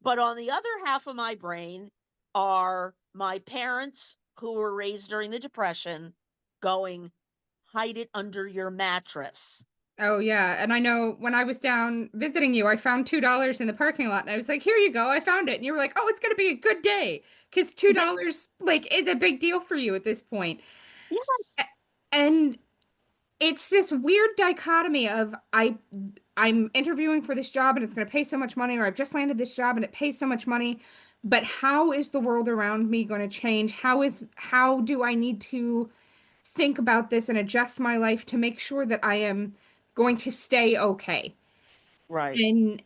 S2: But on the other half of my brain are my parents who were raised during the Depression going, hide it under your mattress.
S1: Oh yeah, and I know when I was down visiting you, I found $2 in the parking lot, and I was like, "Here you go, I found it." And you were like, "Oh, it's gonna be a good day," because two
S2: Yeah,
S1: dollars like is a big deal for you at this point. A-
S2: yes.
S1: And it's this weird dichotomy of I'm interviewing for this job and it's going to pay so much money, or I've just landed this job and it pays so much money, but how is the world around me going to change? How do I need to think about this and adjust my life to make sure that I am going to stay okay?
S2: Right.
S1: And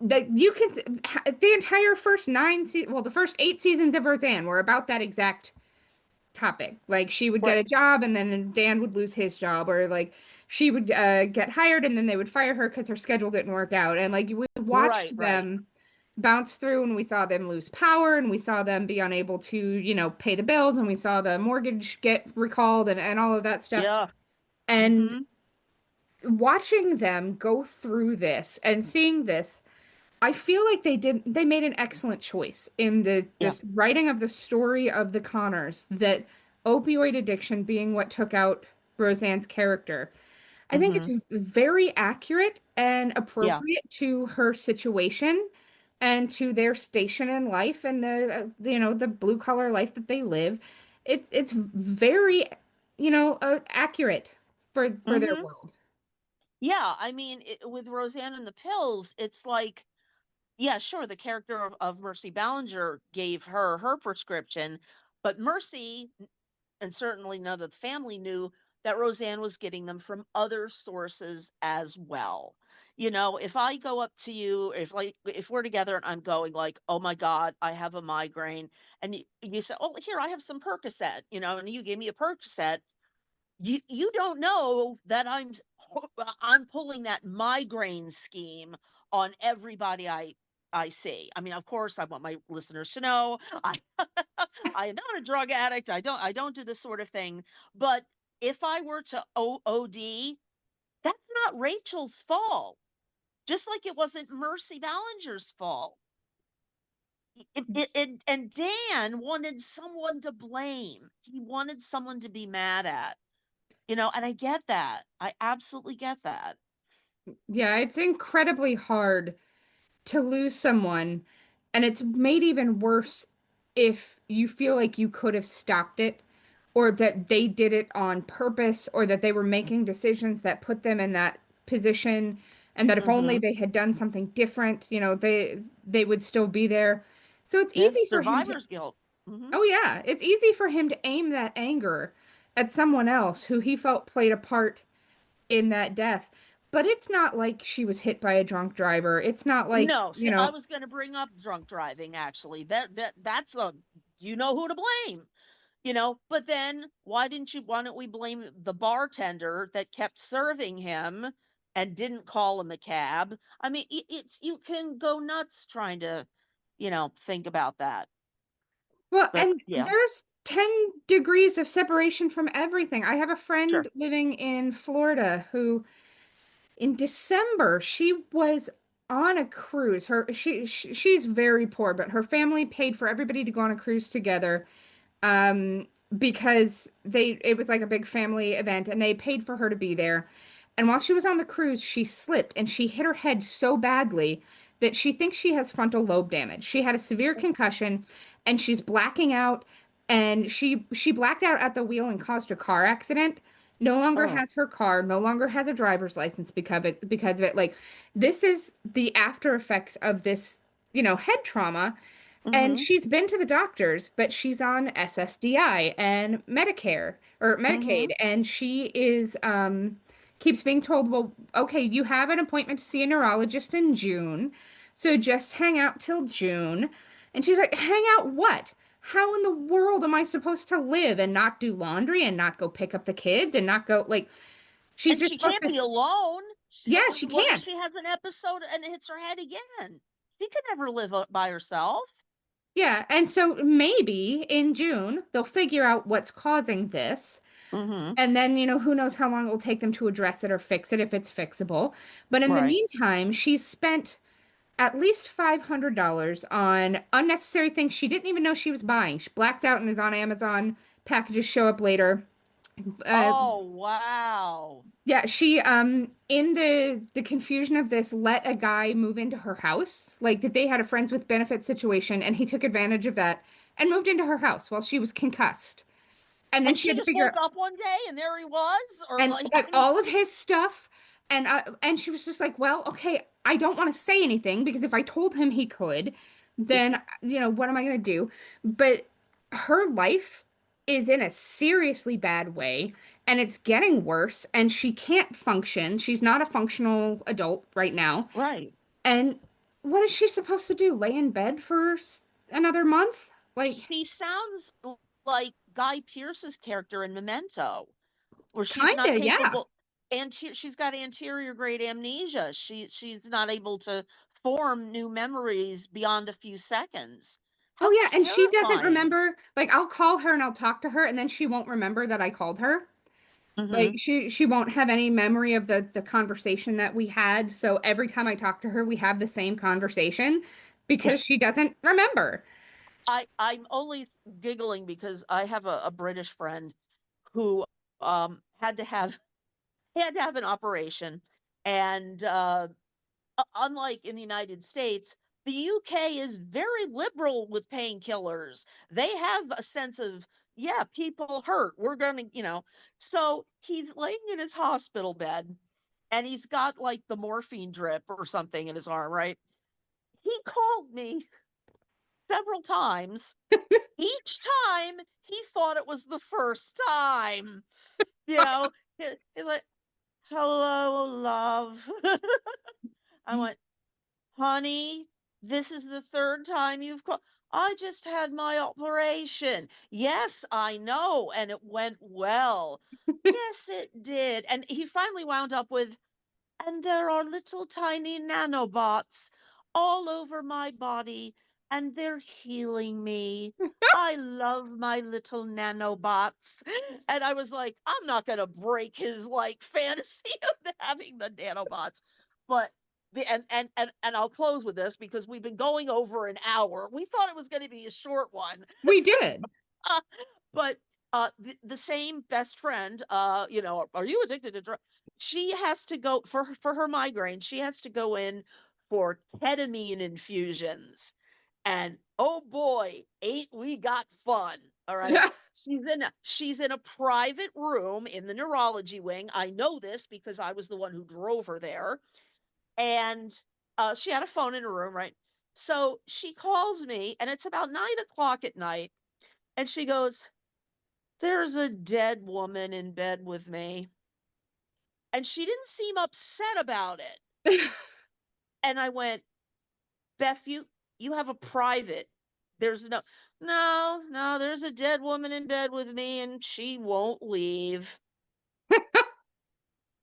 S1: that you can the entire first well, the first 8 seasons of Roseanne were about that exact topic. Like she would get
S2: Right.
S1: a job and then Dan would lose his job, or like she would get hired and then they would fire her because her schedule didn't work out. And like we
S2: Right.
S1: watched
S2: Right.
S1: them bounce through and we saw them lose power and we saw them be unable to, pay the bills and we saw the mortgage get recalled and all of that stuff.
S2: Yeah.
S1: And
S2: Mm-hmm.
S1: watching them go through this and seeing this, I feel like they made an excellent choice in the
S2: Yeah.
S1: this writing of the story of the Connors, that opioid addiction being what took out Roseanne's character. I think
S2: Mm-hmm.
S1: it's very accurate and
S2: Yeah.
S1: appropriate to her situation and to their station in life and the blue collar life that they live. It's very, accurate for their
S2: Mm-hmm.
S1: world.
S2: Yeah. I mean, with Roseanne and the pills, it's like, yeah, sure, the character of Mercy Ballinger gave her her prescription, but Mercy, and certainly none of the family knew that Roseanne was getting them from other sources as well. If I go up to you, if we're together and I'm going like, "Oh my God, I have a migraine," and you say, "Oh, here, I have some Percocet," and you give me a Percocet, you don't know that I'm pulling that migraine scheme on everybody I see. I mean, of course, I want my listeners to know I am not a drug addict. I don't do this sort of thing. But if I were to OD, that's not Rachel's fault. Just like it wasn't Mercy Ballinger's fault. And Dan wanted someone to blame. He wanted someone to be mad at. And I get that. I absolutely get that.
S1: Yeah, it's incredibly hard to lose someone, and it's made even worse if you feel like you could have stopped it, or that they did it on purpose, or that they were making decisions that put them in that position, and that if only
S2: Mhm.
S1: they had done something different, they would still be there. So it's
S2: It's
S1: easy for him to,
S2: survivor's guilt. Mhm.
S1: oh yeah, it's easy for him to aim that anger at someone else who he felt played a part in that death. But it's not like she was hit by a drunk driver. It's not like,
S2: No, see, I was going to bring up drunk driving actually. That's a you know who to blame. But then why don't we blame the bartender that kept serving him and didn't call him a cab? I mean, it's you can go nuts trying to, think about that.
S1: well,
S2: But
S1: and
S2: yeah,
S1: there's 10 degrees of separation from everything. I have a
S2: sure.
S1: friend living in Florida who in December she was on a cruise. She's very poor, but her family paid for everybody to go on a cruise together, um, because it was like a big family event and they paid for her to be there. And while she was on the cruise, she slipped and she hit her head so badly that she thinks she has frontal lobe damage. She had a severe concussion and she's blacking out, and she blacked out at the wheel and caused a car accident. No longer
S2: Oh.
S1: has her car, no longer has a driver's license because of it. Like, this is the after effects of this, head trauma. And
S2: Mhm.
S1: she's been to the doctors, but she's on SSDI and Medicare or Medicaid,
S2: Mhm.
S1: and she is keeps being told, "Well, okay, you have an appointment to see a neurologist in June, so just hang out till June." And she's like, "Hang out what? How in the world am I supposed to live and not do laundry and not go pick up the kids and not go like she's
S2: And
S1: just
S2: she
S1: supposed
S2: can't
S1: to
S2: be alone.
S1: yeah, she
S2: What if
S1: can't.
S2: she has an episode and it hits her head again? She could never live by herself.
S1: Yeah, and so maybe in June they'll figure out what's causing this.
S2: Mhm.
S1: And then, who knows how long it will take them to address it or fix it if it's fixable. But in the
S2: Right.
S1: meantime, she's spent at least $500 on unnecessary things she didn't even know she was buying. She blacks out and is on Amazon. Packages show up later. Uh,
S2: Oh, wow.
S1: yeah, she in the confusion of this let a guy move into her house. Like that they had a friends with benefits situation and he took advantage of that and moved into her house while she was concussed. And then
S2: And
S1: she
S2: she
S1: had to
S2: just
S1: figure
S2: woke
S1: out
S2: up one day and there he was, or
S1: and
S2: like,
S1: like
S2: I mean,
S1: all of his stuff. And she was just like, "Well, okay, I don't want to say anything because if I told him he could, then what am I going to do?" But her life is in a seriously bad way and it's getting worse and she can't function. She's not a functional adult right now.
S2: Right.
S1: And what is she supposed to do? Lay in bed for another month? Like,
S2: She sounds like Guy Pearce's character in Memento, where she's not
S1: kinda, yeah.
S2: capable, and she's got anterior grade amnesia. She's not able to form new memories beyond a few seconds.
S1: Oh
S2: How
S1: yeah, and she doesn't
S2: terrifying.
S1: remember. Like, I'll call her and I'll talk to her and then she won't remember that I called her. Like
S2: Hmm.
S1: she won't have any memory of the conversation that we had. So every time I talk to her, we have the same conversation because she doesn't remember.
S2: I'm only giggling because I have a British friend who had to have an operation, and unlike in the United States, the UK is very liberal with painkillers. They have a sense of, yeah, people hurt. We're going to, So he's laying in his hospital bed and he's got like the morphine drip or something in his arm, right? He called me several times. Each time he thought it was the first time, you know. He's like, hello, love. I went, honey, this is the third time you've called. I just had my operation. Yes, I know. And it went well. Yes, it did. And he finally wound up with, and there are little tiny nanobots all over my body, and they're healing me. I love my little nanobots. And I was like, I'm not going to break his like fantasy of having the nanobots. But and I'll close with this because we've been going over an hour. We thought it was going to be a short one.
S1: We did.
S2: But the same best friend, are you addicted to drugs? She has to go for her migraine. She has to go in for ketamine infusions, and oh boy, ain't we got fun! All right, she's in a private room in the neurology wing. I know this because I was the one who drove her there, and she had a phone in her room, right? So she calls me, and it's about 9 o'clock at night, and she goes, there's a dead woman in bed with me. And she didn't seem upset about it. And I went, Beth, you have a private. There's no, there's a dead woman in bed with me and she won't leave.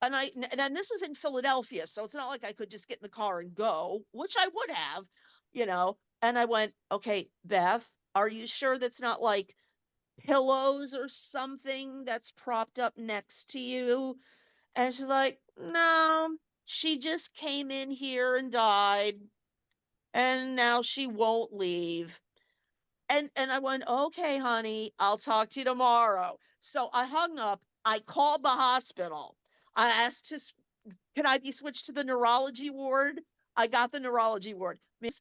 S2: And this was in Philadelphia, so it's not like I could just get in the car and go, which I would have, you know. And I went, okay, Beth, are you sure that's not like pillows or something that's propped up next to you? And she's like, no, she just came in here and died, and now she won't leave. And I went, okay, honey, I'll talk to you tomorrow. So I hung up. I called the hospital. I asked can I be switched to the neurology ward? I got the neurology ward. Miss,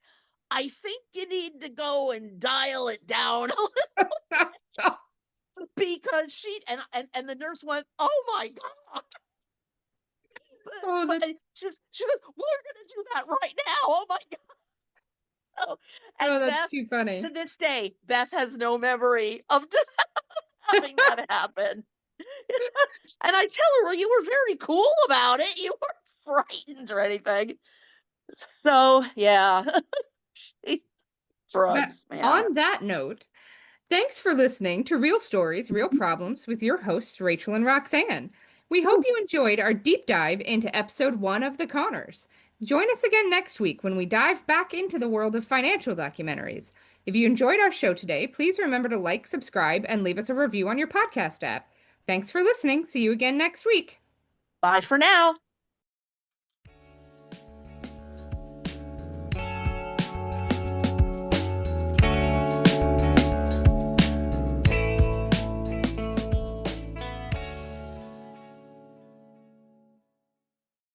S2: I think you need to go and dial it down because and the nurse went, oh my God.
S1: Oh,
S2: But
S1: that's
S2: she goes, we're gonna do that right now. Oh my God.
S1: oh,
S2: And
S1: that's
S2: Beth,
S1: too
S2: to
S1: funny.
S2: this day, Beth has no memory of having that happen. And I tell her, well, you were very cool about it. You weren't frightened or anything. So yeah,
S1: But
S2: drugs, man.
S1: on that note, thanks for listening to Real Stories, Real Problems with your hosts, Rachel and Roxanne. We hope you enjoyed our deep dive into episode 1 of The Conners. Join us again next week when we dive back into the world of financial documentaries. If you enjoyed our show today, please remember to like, subscribe, and leave us a review on your podcast app. Thanks for listening. See you again next week.
S2: Bye for now.